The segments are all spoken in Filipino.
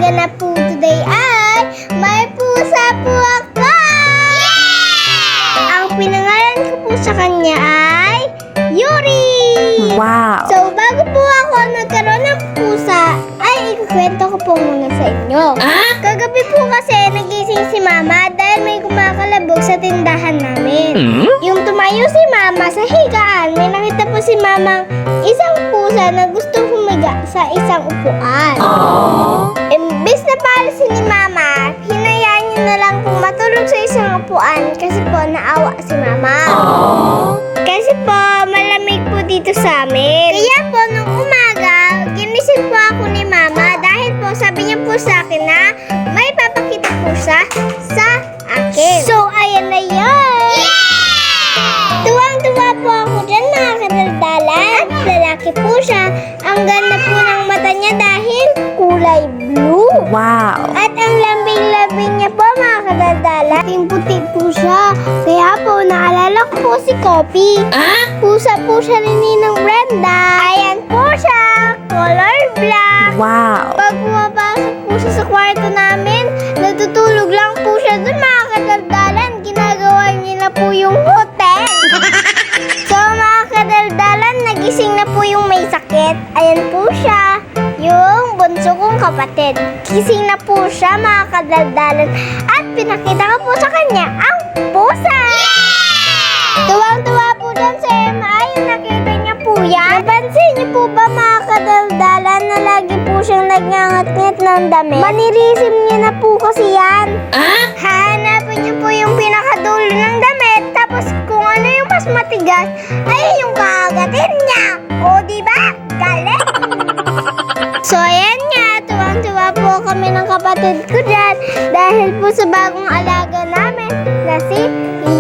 alaga na po today ay may pusa po ako! Ang pinangalan ko po sa kanya ay Yuri! Wow! So, bago po ako nagkaroon ng pusa, ay ikukwento ko po muna sa inyo. Kagabi po kasi nagising si Mama dahil may kumakalabog sa tindahan namin. Yung tumayo si Mama sa higaan, may nakita po si Mamang isang pusa na gusto humiga sa isang upuan. Imbis na paalisin ni Mama, hinayaan niya na lang kung matulog sa isang upuan kasi po naawa si Mama. Kasi po, malamig po dito sa amin. Kaya po, nung umaga, ginising po ako ni Mama dahil po sabi niya po sa akin na may papakita po siya sa akin. So, ayan na yun! Tuwang-tuwa po ako dyan, mga kadaldalan. At lalaki po siya. Ang ganda po ng mata niya dahil kulay blue. Wow! At ang lambing-lambing niya po, mga kadaldalan. Puting-puti po siya. Kaya po, naalala ko po si Kopi. Pusa po siya ni Ninang Brenda. Ayan po siya, color black. Wow! Pag pumapasok po siya sa kwarto namin, natutulog lang po siya dun, mga kadaldalan. Ginagawa niya na po yung hotel. So, mga kadaldalan, nagising na po yung may sakit. Ayan po siya, yung bunso kong kapatid. Gising na po siya, mga kadaldalan. At pinakita ko po sa kanya ang pusa. Tuwang-tuwa po dyan sa MI, yung nakita niya po yan. Napansin niyo po ba, mga kadaldalan, na lagi po siyang nagngangat-ngat ng damit? Manirisim niya na po kasi yan. Hahanapin niyo po yung pinakadulo ng damit, tapos kung ano yung mas matigas, ay yung kakagatin niya. O, diba? Galing! So, ayan nga, tuwang-tuwa po kami ng kapatid ko dyan dahil po sa bagong alaga namin na si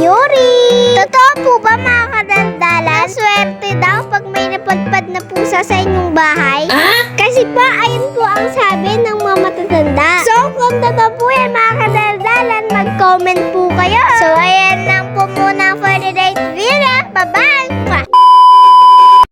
Yuri. Totoo po ba, mga kadaldalan? Swerte daw pag may napadpad na pusa sa inyong bahay. Kasi po, ayun po ang sabi ng mga matatanda. So, kung totoo po yan, mga kadaldalan, mag-comment po